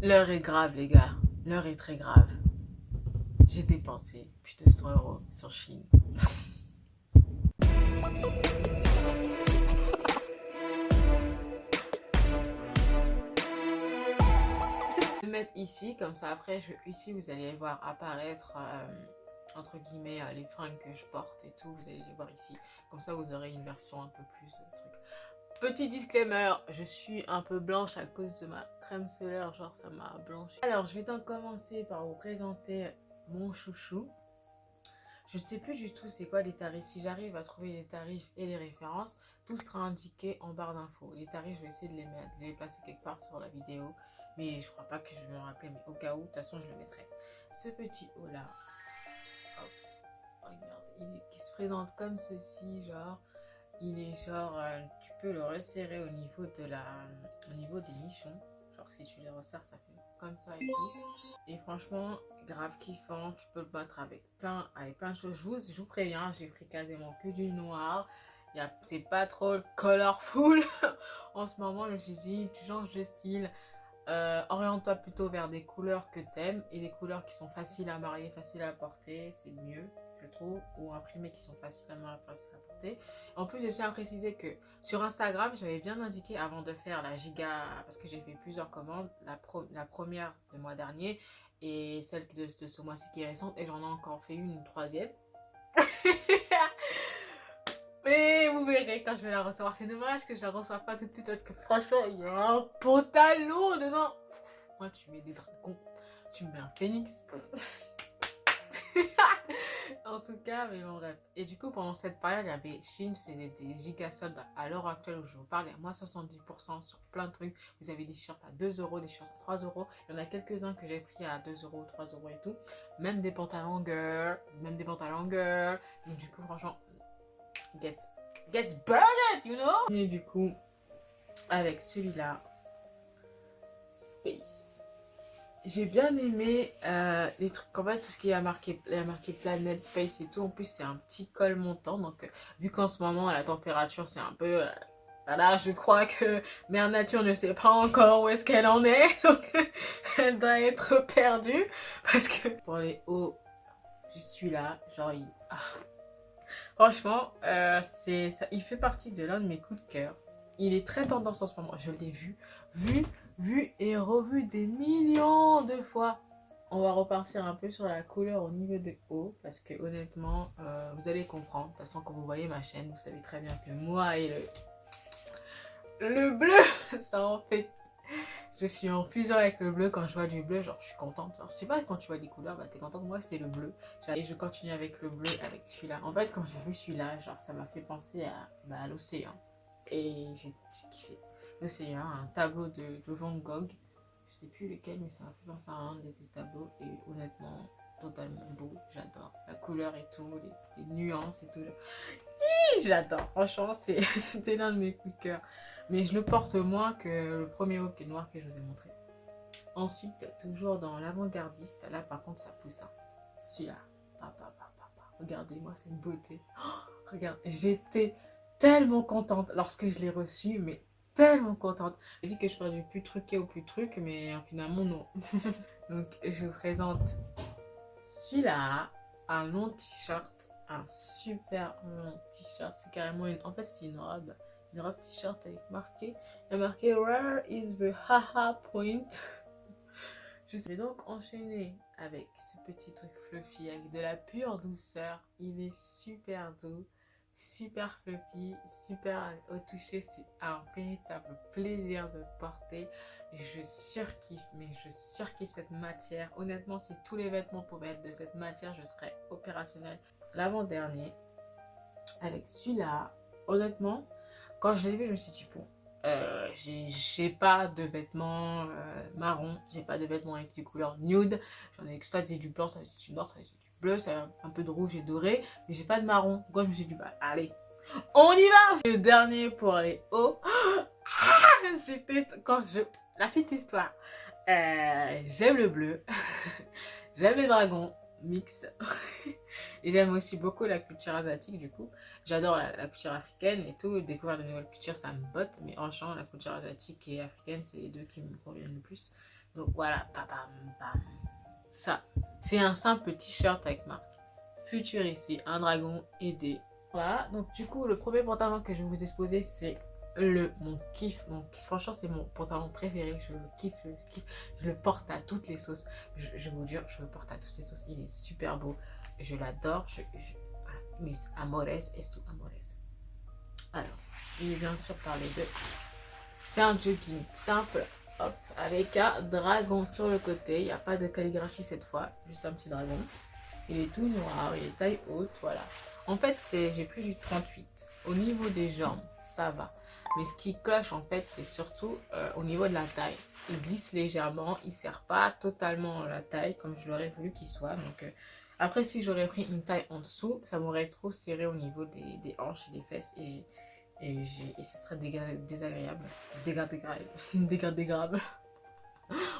L'heure est grave, les gars. L'heure est très grave. J'ai dépensé plus de 100 € sur Chine. Je vais mettre ici, comme ça après, ici vous allez voir apparaître, entre guillemets, les fringues que je porte et tout. Vous allez les voir ici. Comme ça, vous aurez une version un peu plus truc. Petit disclaimer, je suis un peu blanche à cause de ma crème solaire, genre ça m'a blanchi. Alors, je vais donc commencer par vous présenter mon chouchou. Je ne sais plus du tout c'est quoi les tarifs. Si j'arrive à trouver les tarifs et les références, tout sera indiqué en barre d'infos. Les tarifs, je vais essayer de les mettre, de les placer quelque part sur la vidéo. Mais je crois pas que je vais me rappeler, mais au cas où, de toute façon, je le mettrai. Ce petit haut là, hop, regarde, qui se présente comme ceci, genre, il est genre, tu peux le resserrer au niveau des nichons. Genre, si tu les resserres, ça fait comme ça et tout. Et franchement, grave kiffant. Tu peux le battre avec plein de choses. Je vous préviens, j'ai pris quasiment que du noir. C'est pas trop colorful. En ce moment, je me suis dit, tu changes de style. Oriente-toi plutôt vers des couleurs que t'aimes et des couleurs qui sont faciles à marier, faciles à porter, c'est mieux, je trouve, ou imprimer qui sont faciles à marier, faciles à porter. En plus, je tiens à préciser que sur Instagram, j'avais bien indiqué avant de faire la giga, parce que j'ai fait plusieurs commandes, la première du mois dernier et celle de ce mois-ci qui est récente, et j'en ai encore fait une troisième. Mais vous verrez quand je vais la recevoir. C'est dommage que je la reçoive pas tout de suite parce que franchement, il y a un pantalon dedans. Moi, tu mets des dragons, tu mets un phénix. En tout cas, mais bon, bref. Et du coup, pendant cette période, il y avait Shein faisait des giga soldes à l'heure actuelle où je vous parle. Il y a moins 70% sur plein de trucs. Vous avez des t-shirts à 2 euros, des t-shirts à 3 euros. Il y en a quelques-uns que j'ai pris à 2 euros, 3 euros et tout. Même des pantalons girl. Même des pantalons girl. Donc, du coup, franchement, gets burned, you know. Et du coup, avec celui-là, Space. J'ai bien aimé les trucs, en fait, tout ce qui a marqué Planet, Space et tout. En plus, c'est un petit col montant. Donc, vu qu'en ce moment, la température, c'est un peu... voilà, je crois que Mère Nature ne sait pas encore où est-ce qu'elle en est. Donc, elle doit être perdue. Parce que pour les hauts, je suis là. Genre, franchement, il fait partie de l'un de mes coups de cœur. Il est très tendance en ce moment. Je l'ai vu et revu des millions de fois. On va repartir un peu sur la couleur au niveau de haut. Parce que honnêtement, vous allez comprendre. De toute façon, quand vous voyez ma chaîne, vous savez très bien que moi et le bleu, ça en fait. Je suis en fusion avec le bleu. Quand je vois du bleu, genre je suis contente. Genre, je sais pas, quand tu vois des couleurs, bah t'es contente. Moi, c'est le bleu. Et je continue avec le bleu, avec celui-là. En fait, quand j'ai vu celui-là, genre ça m'a fait penser à l'océan. Et j'ai kiffé. L'océan, un tableau de Van Gogh. Je sais plus lequel, mais ça m'a fait penser à un de tes tableaux. Et honnêtement, totalement beau. J'adore. La couleur et tout, les nuances et tout. J'adore. Franchement, c'était l'un de mes coups de cœur. Mais je le porte moins que le premier haut qui est noir que je vous ai montré. Ensuite, toujours dans l'avant-gardiste, là par contre ça pousse. Hein. Celui-là. Regardez-moi cette beauté. Oh, regarde, j'étais tellement contente lorsque je l'ai reçu, mais tellement contente. J'ai dit que je ferais du plus truqué au plus truc, mais finalement non. Donc je vous présente celui-là, un long t-shirt, un super long t-shirt. C'est carrément en fait c'est une robe t-shirt avec marqué, il y a marqué Where is the haha point. Je vais donc enchaîner avec ce petit truc fluffy avec de la pure douceur. Il est super doux, super fluffy, super au toucher. C'est un véritable plaisir de porter. Je surkiffe, mais je surkiffe cette matière. Honnêtement, si tous les vêtements pouvaient être de cette matière, je serais opérationnelle. L'avant-dernier, avec celui-là, honnêtement, quand je l'ai vu, je me suis dit, bon, j'ai pas de vêtements marron, j'ai pas de vêtements avec des couleurs nude. J'en ai que ça, c'est du blanc, ça c'est du noir, ça c'est du bleu, ça un peu de rouge et doré, mais j'ai pas de marron. Donc je me suis dit, bah allez, on y va. Le dernier pour les hauts. J'étais quand je la petite histoire. J'aime le bleu, j'aime les dragons mix et j'aime aussi beaucoup la culture asiatique. Du coup j'adore la culture africaine et tout, découvrir de nouvelles cultures ça me botte, mais en changeant la culture asiatique et africaine c'est les deux qui me conviennent le plus Donc voilà, bam, bam. Ça, c'est un simple t-shirt avec marque Future ici, un dragon et des... Voilà, donc du coup, le premier pantalon que je vais vous exposer, c'est mon kiff. Franchement, c'est mon pantalon préféré. Je le kiffe, je le porte à toutes les sauces. Je vous jure, je le porte à toutes les sauces. Il est super beau. Je l'adore. Voilà. Mis amores es tu amores. Alors, il est bien sûr parlé de... C'est un jogging simple, hop, avec un dragon sur le côté. Il n'y a pas de calligraphie cette fois, juste un petit dragon. Il est tout noir, il est taille haute, voilà. En fait, j'ai pris du 38. Au niveau des jambes, ça va. Mais ce qui coche, en fait, c'est surtout au niveau de la taille. Il glisse légèrement, il ne serre pas totalement la taille comme je l'aurais voulu qu'il soit. Donc, après, si j'aurais pris une taille en dessous, ça m'aurait trop serré au niveau des hanches et des fesses. Et ce serait désagréable. Dégradable.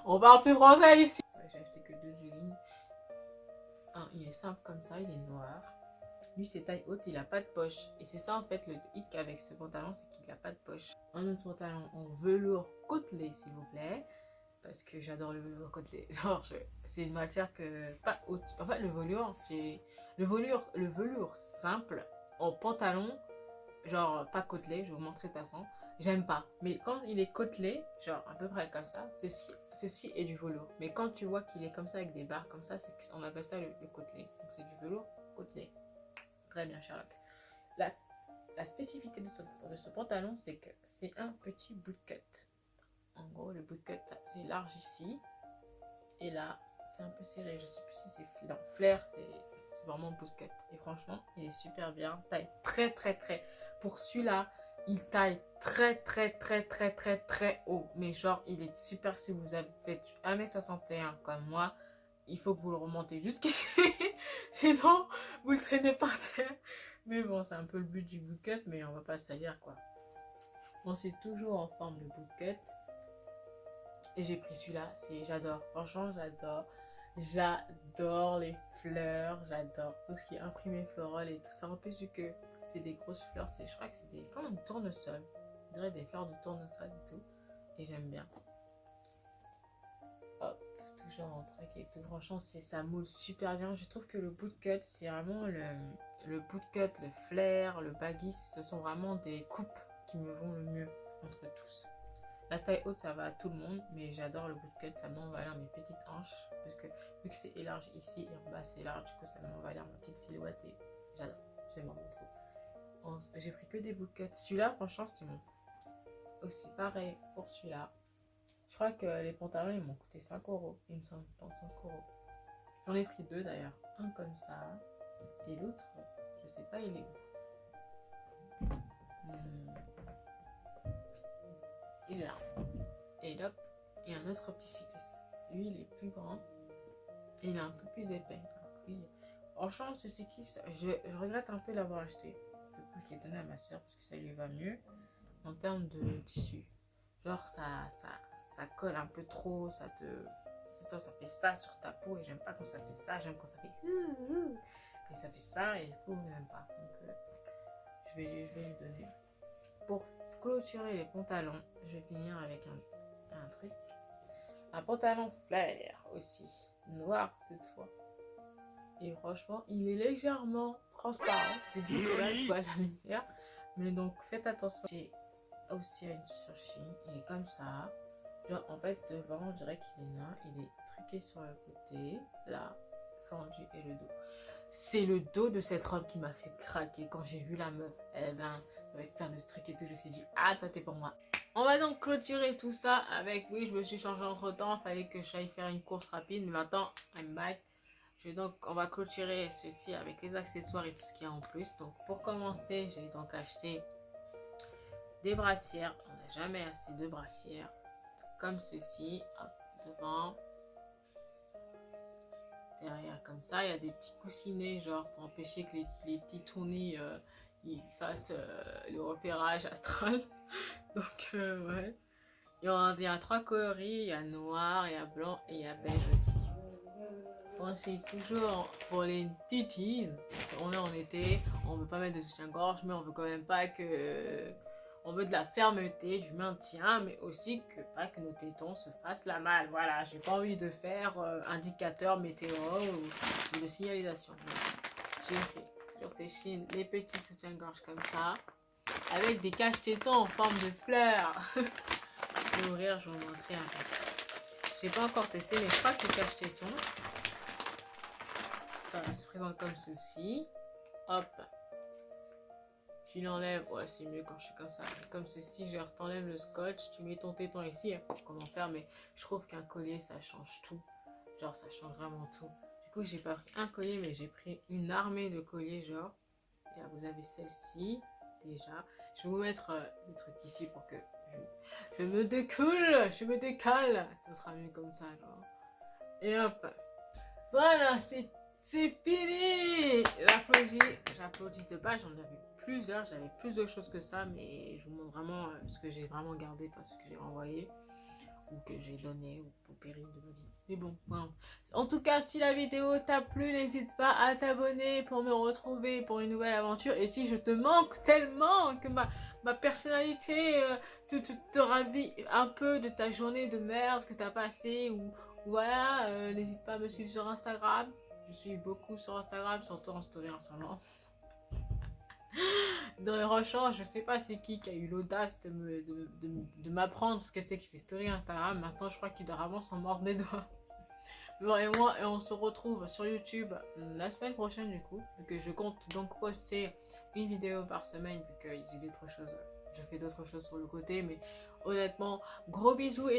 On parle plus français ici. J'ai acheté que 2 joggings. Il est simple comme ça, il est noir. Lui, c'est taille haute, il n'a pas de poche. Et c'est ça, en fait, le hic avec ce pantalon, c'est qu'il n'a pas de poche. Un autre pantalon en velours côtelé, s'il vous plaît. Parce que j'adore le velours côtelé. Genre, c'est une matière que... pas haute. En fait, le velours, c'est... Le velours simple, en pantalon, genre pas côtelé, je vais vous montrer de toute façon. J'aime pas. Mais quand il est côtelé, genre à peu près comme ça, ceci est du velours. Mais quand tu vois qu'il est comme ça avec des barres comme ça, on appelle ça le côtelé. Donc c'est du velours côtelé. Très bien, Sherlock. La spécificité de ce pantalon, c'est que c'est un petit bootcut. En gros, le bootcut, c'est large ici. Et là, c'est un peu serré. Je sais plus si c'est dans flair, c'est vraiment bootcut. Et franchement, il est super bien. Taille très. Pour celui-là, il taille très haut. Mais genre, il est super. Si vous avez fait 1m61 comme moi, il faut que vous le remontez jusqu'ici. Sinon, vous le traînez par terre. Mais bon, c'est un peu le but du bootcut, mais on va pas salir quoi. Bon, c'est toujours en forme de bootcut. Et j'ai pris celui-là, j'adore. Franchement, j'adore. J'adore les fleurs, j'adore tout ce qui est imprimé floral et tout ça. En plus, vu que c'est des grosses fleurs, je crois que c'est comme un tournesol. On dirait des fleurs de tournesol et tout. Et j'aime bien. Hop, toujours en truc et tout. Franchement, ça moule super bien. Je trouve que le bootcut, c'est vraiment le bootcut, le flair, le baggy. Ce sont vraiment des coupes qui me vont le mieux entre tous. La taille haute, ça va à tout le monde, mais j'adore le bootcut, ça m'envaleur mes petites hanches, parce que vu que c'est élargi ici et en bas c'est large, du coup ça m'envaleur ma petite silhouette et j'adore, j'aime vraiment trop. J'ai pris que des bootcuts. Celui-là, franchement, c'est bon. Aussi pareil pour celui-là. Je crois que les pantalons, ils m'ont coûté 5 €, il me semble, pas 5 €. J'en ai pris 2 d'ailleurs, un comme ça, et l'autre, je sais pas, il est où. Il est là. Et hop, il y a un autre petit cycliste. Lui, il est plus grand. Et il est un peu plus épais. Oui. Franchement, ce cycliste, je regrette un peu l'avoir acheté. Du coup, je l'ai donné à ma soeur parce que ça lui va mieux en termes de tissu. Genre, ça colle un peu trop. Ça fait ça sur ta peau. Et j'aime pas quand ça fait ça. J'aime quand ça fait... Et ça fait ça. Et du coup, j'aime pas. Donc, je vais lui donner. Pour clôturer les pantalons, je vais finir avec un truc. Un pantalon flair aussi, noir cette fois. Et franchement, il est légèrement transparent. J'ai dit que là, je vois la lumière. Mais donc, faites attention. J'ai aussi une surchine. Il est comme ça. Genre, en fait, devant, on dirait qu'il est nain. Il est truqué sur le côté. Là, fendu et le dos. C'est le dos de cette robe qui m'a fait craquer quand j'ai vu la meuf. Eh ben, avec plein de trucs et tout, je me suis dit, ah, toi, t'es pour moi. On va donc clôturer tout ça avec, oui, je me suis changé entre temps, il fallait que j'aille faire une course rapide, mais maintenant, I'm back. On va clôturer ceci avec les accessoires et tout ce qu'il y a en plus. Donc, pour commencer, j'ai donc acheté des brassières. On n'a jamais assez de brassières. Comme ceci, hop, devant. Derrière comme ça, il y a des petits coussinets genre pour empêcher que les petits tournis ils fassent le repérage astral. Donc ouais. Il y a 3 coloris, il y a noir, il y a blanc et il y a beige aussi. Ensuite, toujours pour les titis, on est en été, on veut pas mettre de soutien-gorge, mais on veut quand même pas que On veut de la fermeté, du maintien, mais aussi que pas que nos tétons se fassent la malle. Voilà, j'ai pas envie de faire indicateur météo ou de signalisation. J'ai fait sur ces chines les petits soutiens-gorge comme ça, avec des cache-tétons en forme de fleurs. Je vais ouvrir, je vais vous montrer un peu. J'ai pas encore testé, mais je crois que le cache-téton, ça se présente comme ceci. Hop. Tu l'enlèves, ouais c'est mieux quand je suis comme ça, comme ceci, genre t'enlèves le scotch, tu mets ton téton ici, comment faire, mais je trouve qu'un collier ça change tout, genre ça change vraiment tout. Du coup j'ai pas pris un collier mais j'ai pris une armée de colliers genre, et là vous avez celle-ci déjà, je vais vous mettre le truc ici pour que je me découle, je me décale, ça sera mieux comme ça genre, et hop, voilà c'est fini. J'applaudis de pas, j'en avais plusieurs, j'avais plus de choses que ça, mais je vous montre vraiment ce que j'ai vraiment gardé, pas ce que j'ai renvoyé ou que j'ai donné au péril de ma vie. Mais bon, voilà. En tout cas, si la vidéo t'a plu, n'hésite pas à t'abonner pour me retrouver pour une nouvelle aventure. Et si je te manque tellement que ma personnalité te ravit un peu de ta journée de merde que t'as passée, ou voilà, n'hésite pas à me suivre sur Instagram. Je suis beaucoup sur Instagram, surtout en story en ce moment. Dans les rechanges, je sais pas c'est qui a eu l'audace de m'apprendre ce que c'est que les stories Instagram. Maintenant, je crois qu'il doit vraiment s'en mordre les doigts. Bon, et moi, et on se retrouve sur YouTube la semaine prochaine du coup. Vu que je compte donc poster une vidéo par semaine, vu que j'ai d'autres choses. Je fais d'autres choses sur le côté, mais honnêtement, gros bisous.